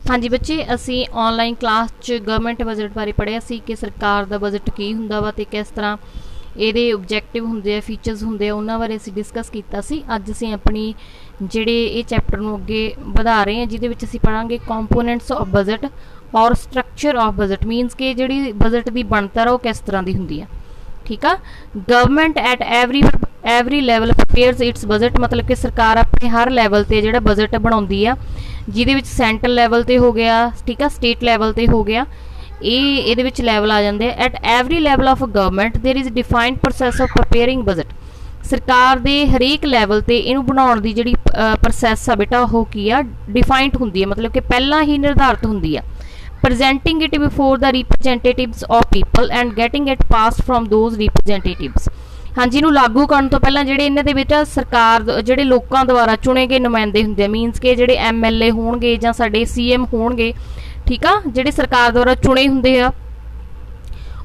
हाँ जी बच्चे, असी ऑनलाइन क्लास च गवर्नमेंट बजट बारे पढ़िया सी कि सरकार का बजट की हुंदा वा ते किस तरह ये ऑब्जैक्टिव होंदे आ, फीचर्स होंदे आ, उन्हां बारे असी डिस्कस कीता सी। अज असी अपनी जिहड़े ये चैप्टर नूं अगे वधा रहे हैं, जिहदे विच असी पढ़ांगे कंपोनेंट्स ऑफ बजट और स्ट्रक्चर ऑफ बजट। मीनस कि जिहड़ी बजट की बनतर वो किस तरह की हुंदी है। ठीक है, government at every level prepares it's budget, मतलब कि सरकार अपने हर लैवल ते जिहड़ा बजट बनाउंदी आ, जिहदे विच सेंट्रल लैवल ते हो गया, ठीक है, स्टेट लैवल ते हो गया, ये लैवल आ जाते हैं। At every level of government there is defined process of preparing budget. सरकार दे हरेक लैवल ते इनू बनाउण दी जिहड़ी प्रोसैस आ बेटा वो की आ डिफाइंड हुंदी है, मतलब कि पहला ही निर्धारित हुंदी है। presenting it before the representatives of people and getting it passed from those representatives। हाँ जी, इनू लागू करने तो पहला जिहड़े इन्हां दे विच सरकार जिहड़े लोकां द्वारा चुने गए नुमाइंदे हुंदे, मीनस के जिहड़े MLA होणगे जां साडे CM होणगे, ठीक आ, जिहड़े सरकार द्वारा चुने हुंदे आ,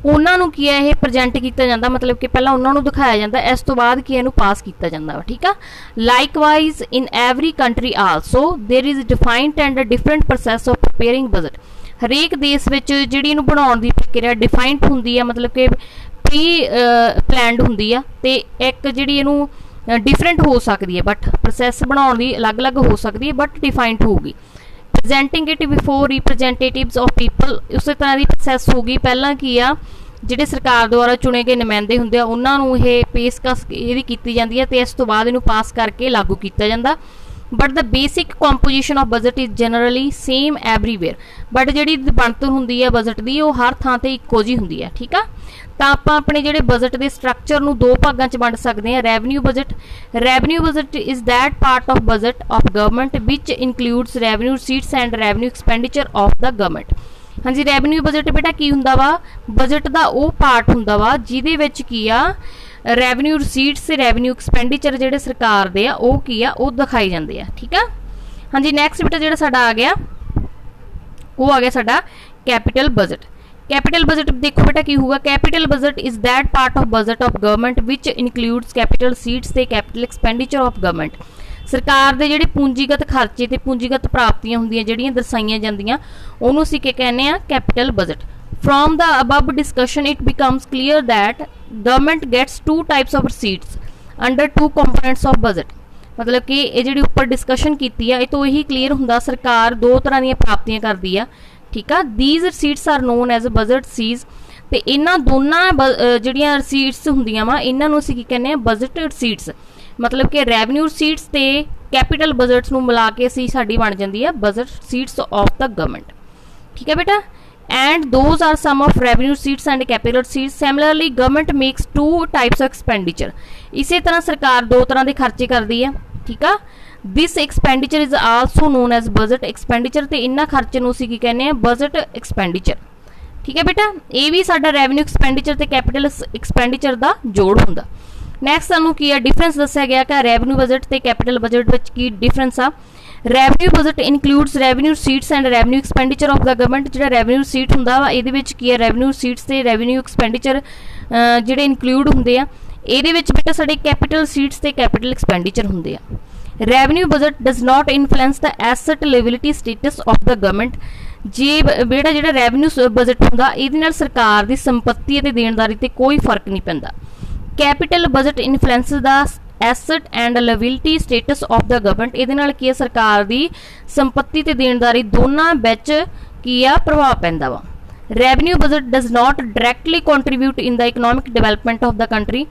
उन्हां नूं की है प्रजेंट किया जाता, मतलब कि पहला उन्हां नूं दिखाया जाता, इस तो बाद की इहनूं पास किया जाता वा। ठीक आ, likewise in every country also there is defined and different process of preparing budget. हरेक देश विच जिहड़ी इहनूं बनाउण दी प्रक्रिया डिफाइंड हुंदी है, मतलब कि प्री प्लैंड हुंदी आ, ते एक जिहड़ी इहनूं डिफरेंट हो सकती है, बट प्रोसैस बनाउण दी अलग अलग हो सकती है, बट डिफाइंड होगी। Presenting it before representatives of people, उस तरह की प्रोसैस होगी। पहला की आ जिहड़े सरकार द्वारा चुने गए नुमाइंदे हुंदे आ, उन्हां नूं इह पेशकश इहदी कीती जांदी है, ते इस तो बाद इहनूं पास करके लागू किया जांदा। But the basic composition of budget is generally same everywhere. But जिहड़ी बनतर हुंदी है बजट की वो हर थां ते इक्को जी हुंदी है। ठीक आ, तो आप अपने जिहड़े बजट के स्ट्रक्चर नूं दो भागां च वंड सकते हैं। Revenue budget, revenue budget is that part of budget of government which includes revenue receipts and revenue expenditure of the government. हाँ जी, रैवन्यू बजट बेटा की हुंदा वा, बजट का वो पार्ट हुंदा वा जिहदे विच की आ रैवन्यू रिसीट्स से रैवन्यू एक्सपेंडिचर जिहड़े सरकार दे आ वो की आ वो दिखाई जांदे आ। ठीक है, हाँ जी, नैक्सट बेटा जिहड़ा साडा आ गया वो आ गया साडा कैपिटल बजट। कैपिटल बजट देखो बेटा की होगा, capital budget is that part of budget of government which includes capital receipts ते कैपिटल एक्सपेंडिचर ऑफ गवर्नमेंट। सरकार दे जिहड़े पूंजीगत खर्चे ते पूंजीगत प्राप्तियां हुंदियां जिहड़ियां दर्शाईयां जांदियां उहनूं असीं की कहने आ capital budget. From the above discussion, it becomes clear that government gets two types of receipts under two components of budget। मतलब कि ये जिहड़ी ऊपर डिस्कशन कीती है, ये तो यही क्लीयर हुंदा सरकार दो तरह दी प्राप्तियां करदी है। ठीक है, these receipts are known as budget receipts, ते इन्हां दोनां जिहड़ियां receipts हुंदियां वा इन्हां नूं असीं की कहने आ budget receipts। मतलब कि revenue receipts ते capital budgets नूं मिला के असीं साडी बन जांदी है budget receipts of the government। ठीक है बेटा, and those are some of revenue receipts and capital receipts। Similarly, government makes two types of expenditure। इसी तरह सरकार दो तरह के खर्चे करती है। ठीक है, this expenditure is also known as budget expenditure, ते इन्हां खर्चे नूं असीं की कहने आ budget expenditure। ठीक है बेटा, ये भी साडा revenue expenditure ते capital expenditure दा जोड़ हुंदा। नैक्सट सानूं की है डिफरेंस दस्सिया गया कि revenue budget ते capital budget विच की डिफरेंस आ। Revenue budget includes revenue receipts and revenue expenditure of the government. जो रेवन्यू रिसीट हुंदा वा इहदे विच की है रेवन्यू रिसीट्स ते रेवन्यू एक्सपेंडिचर जिहड़े इनकलूड हुंदे आ। इहदे विच बेटा साडे कैपिटल रिसीट्स ते कैपिटल एक्सपेंडिचर हुंदे आ। Revenue budget does not influence the asset liability status of the government. जे बेटा जिहड़ा रेवन्यू बजट हुंदा इहदे नाल सरकार दी संपत्ति ते देनदारी ते कोई फर्क नहीं पैंदा। Capital budget influence the asset and liability status of the government. इहदे नाल की सरकार दी संपत्ति ते देनदारी दोनों विच की आ प्रभाव पैंदा वा। Revenue budget does not directly contribute in the economic development of the country.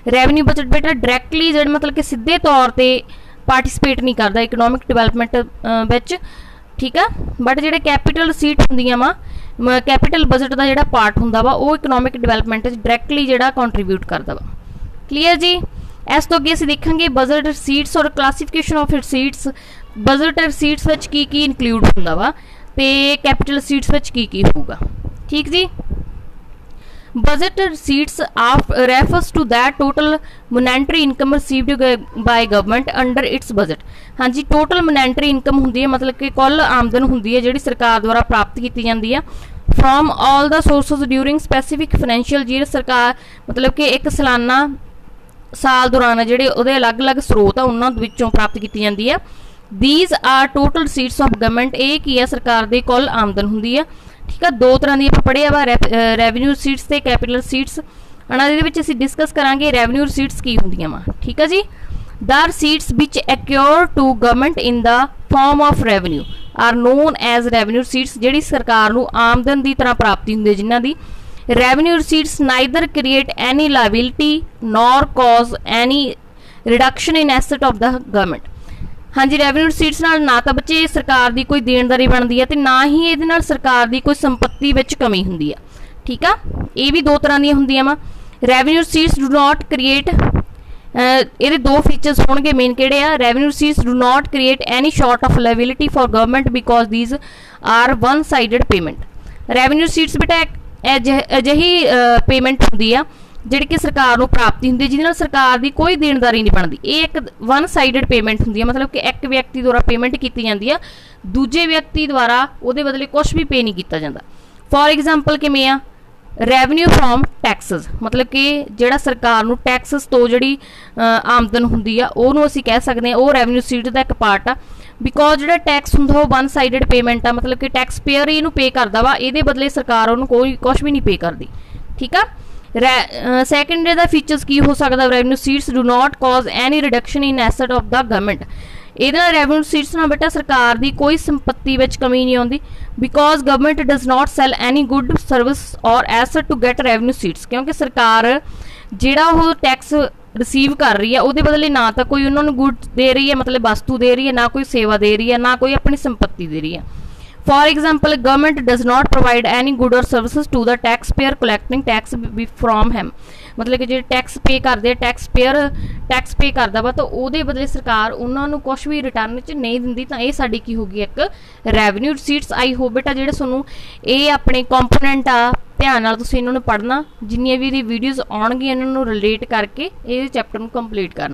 Revenue budget बेटा डायरैक्टली जिहड़ा मतलब कि सीधे तौर ते पार्टिसिपेट नहीं करता इकनॉमिक डिवेलपमेंट विच। ठीक है, बट जिहड़े कैपिटल रिसीट हुंदियां वा कैपिटल बजट का जिहड़ा पार्ट हुंदा वा वो इकनॉमिक डिवेलपमेंट डायरैक्टली जिहड़ा कंट्रीब्यूट करदा वा। क्लीयर जी, इस तो अगे असीं देखांगे बजट रिसीट्स और classification of receipts. Budget receipts विच की इनकलूड हुंदा वा ते कैपिटल रिसीट्स विच की होगा। ठीक जी, budget receipts refers to that total monetary income received by government under its budget. हाँ जी, टोटल मोनेटरी इनकम हुंदी है, मतलब कि कुल आमदन हुंदी है जिहड़ी सरकार द्वारा प्राप्त की जाती है from all the sources during specific financial year. सरकार मतलब कि एक सालाना साल दौरान जिहड़े उहदे अलग अलग स्रोत आ उन्हां विचों प्राप्त की जाती है। these are total receipts of government। ਇਹ ਕੀ ਆ, ਸਰਕਾਰ ਦੀ ਕੁੱਲ ਆਮਦਨ ਹੁੰਦੀ ਆ। ਠੀਕ ਆ, ਦੋ ਤਰ੍ਹਾਂ ਦੀ ਆਪਾਂ ਪੜ੍ਹਿਆ ਵਾ, ਰੈਵਨਿਊ ਰਸੀਟਸ ਤੇ ਕੈਪੀਟਲ ਰਸੀਟਸ। ਹਣਾ ਇਹਦੇ ਵਿੱਚ ਅਸੀਂ ਡਿਸਕਸ ਕਰਾਂਗੇ ਰੈਵਨਿਊ ਰਸੀਟਸ ਕੀ ਹੁੰਦੀਆਂ ਵਾ। ਠੀਕ ਆ ਜੀ, the receipts which accrue to government in the form of revenue are known as revenue receipts। ਜਿਹੜੀ ਸਰਕਾਰ ਨੂੰ ਆਮਦਨ ਦੀ ਤਰ੍ਹਾਂ ਪ੍ਰਾਪਤੀ ਹੁੰਦੀ ਹੈ ਜਿਨ੍ਹਾਂ ਦੀ। revenue receipts neither create any liability nor cause any reduction in asset of the government। ਹਾਂਜੀ, ਰੈਵਨਿਊ ਰਸੀਟਸ ਨਾਲ ਨਾ ਤਾਂ ਬੱਚੇ ਸਰਕਾਰ ਦੀ ਕੋਈ ਦੇਣਦਾਰੀ ਬਣਦੀ ਹੈ ਤੇ ਨਾ ਹੀ ਇਹਦੇ ਨਾਲ ਸਰਕਾਰ ਦੀ ਕੋਈ ਸੰਪत्ति ਵਿੱਚ ਕਮੀ ਹੁੰਦੀ ਆ। ਠੀਕ ਆ, ਇਹ ਵੀ ਦੋ ਤਰ੍ਹਾਂ ਦੀਆਂ ਹੁੰਦੀਆਂ ਵਾ। Revenue receipts do not create, ਇਹਦੇ ਦੋ ਫੀਚਰਸ ਹੋਣਗੇ ਮੇਨ ਕਿਹੜੇ ਆ। Revenue receipts do not create any sort of liability for government because these are one sided payment. Revenue receipts ਬੇਟਾ ਅਜਿਹੀ ਪੇਮੈਂਟ ਹੁੰਦੀ ਆ ਜਿਹੜੀ ਕਿ ਸਰਕਾਰ ਨੂੰ ਪ੍ਰਾਪਤੀ ਹੁੰਦੀ ਹੈ ਜਿਹਦੇ ਨਾਲ ਸਰਕਾਰ ਦੀ ਕੋਈ ਦੇਣਦਾਰੀ ਨਹੀਂ ਬਣਦੀ। ਇਹ ਇੱਕ ਵਨ ਸਾਈਡਡ ਪੇਮੈਂਟ ਹੁੰਦੀ ਹੈ, ਮਤਲਬ ਕਿ ਇੱਕ ਵਿਅਕਤੀ ਦੁਆਰਾ ਪੇਮੈਂਟ ਕੀਤੀ ਜਾਂਦੀ ਆ, ਦੂਜੇ ਵਿਅਕਤੀ ਦੁਆਰਾ ਉਹਦੇ ਬਦਲੇ ਕੁਝ ਵੀ ਪੇ ਨਹੀਂ ਕੀਤਾ ਜਾਂਦਾ। ਫॉर ਐਗਜ਼ਾਮਪਲ ਕਿਵੇਂ ਆ, ਰੈਵਨਿਊ ਫਰੋਮ ਟੈਕਸਸ, ਮਤਲਬ ਕਿ ਜਿਹੜਾ ਸਰਕਾਰ ਨੂੰ ਟੈਕਸਸ ਤੋਂ ਜਿਹੜੀ ਆਮਦਨ ਹੁੰਦੀ ਆ ਉਹਨੂੰ ਅਸੀਂ ਕਹਿ ਸਕਦੇ ਹਾਂ ਉਹ ਰੈਵਨਿਊ ਰਸੀਟ ਦਾ ਇੱਕ ਪਾਰਟ ਆ। ਬਿਕੋਜ਼ ਜਿਹੜਾ ਟੈਕਸ ਹੁੰਦਾ ਉਹ ਵਨ ਸਾਈਡਡ ਪੇਮੈਂਟ ਆ, ਮਤਲਬ ਕਿ ਟੈਕਸ ਪੇਅਰ ਹੀ ਇਹਨੂੰ ਪੇ ਕਰਦਾ ਵਾ, ਇਹਦੇ ਬਦਲੇ ਸਰਕਾਰ ਉਹਨੂੰ ਕੋਈ ਕੁਝ ਵੀ ਨਹੀਂ ਪੇ ਕਰਦੀ। ਠੀਕ ਆ, ਸੈਕੰਡ ਇਹਦਾ ਫੀਚਰਸ ਕੀ ਹੋ ਸਕਦਾ, revenue receipts do not cause any reduction in asset of the government. ਇਹਦੇ ਨਾਲ ਰੈਵਨਿਊ ਰਸੀਟਸ ਨਾਲ ਬੇਟਾ ਸਰਕਾਰ ਦੀ ਕੋਈ ਸੰਪत्ति ਵਿੱਚ ਕਮੀ ਨਹੀਂ ਆਉਂਦੀ। Because government does not sell any good service ਔਰ ਐਸਟ ਟੂ ਗੈਟ ਰੈਵਨਿਊ ਰਸੀਟਸ। ਕਿਉਂਕਿ ਸਰਕਾਰ ਜਿਹੜਾ ਉਹ ਟੈਕਸ ਰਿਸੀਵ ਕਰ ਰਹੀ ਹੈ ਉਹਦੇ ਬਦਲੇ ਨਾ ਤਾਂ ਕੋਈ ਉਹਨਾਂ ਨੂੰ ਗੁੱਡ ਦੇ ਰਹੀ ਹੈ, ਮਤਲਬ ਵਸਤੂ ਦੇ ਰਹੀ ਹੈ, ਨਾ ਕੋਈ ਸੇਵਾ ਦੇ ਰਹੀ ਹੈ, ਨਾ ਕੋਈ ਆਪਣੀ ਸੰਪत्ति ਦੇ ਰਹੀ ਹੈ। For example, government does not provide any good or services to the taxpayer collecting tax from him। ਮਤਲਬ ਕਿ ਜਿਹੜੇ ਟੈਕਸ ਪੇ ਕਰਦੇ, ਟੈਕਸ ਪੇਅਰ ਟੈਕਸ ਪੇ ਕਰਦਾ ਵਾ ਤਾਂ ਉਹਦੇ ਬਦਲੇ ਸਰਕਾਰ ਉਹਨਾਂ ਨੂੰ ਕੁਝ ਵੀ ਰਿਟਰਨ 'ਚ ਨਹੀਂ ਦਿੰਦੀ। ਤਾਂ ਇਹ ਸਾਡੀ ਕੀ ਹੋ ਗਈ, ਇੱਕ ਰੈਵਨਿਊ ਰਸੀਟਸ। ਆਈ ਹੋਪ ਬੇਟਾ ਜਿਹੜੇ ਤੁਹਾਨੂੰ ਇਹ ਆਪਣੇ ਕੰਪੋਨੈਂਟ ਆ ਧਿਆਨ ਨਾਲ ਤੁਸੀਂ ਇਹਨਾਂ ਨੂੰ ਪੜ੍ਹਨਾ, ਜਿੰਨੀਆਂ ਵੀ ਇਹਦੀ ਵੀਡੀਓਜ਼ ਆਉਣਗੀਆਂ ਇਹਨਾਂ ਨੂੰ ਰਿਲੇਟ ਕਰਕੇ ਇਹ ਚੈਪਟਰ ਨੂੰ ਕੰਪਲੀਟ ਕਰਨਾ।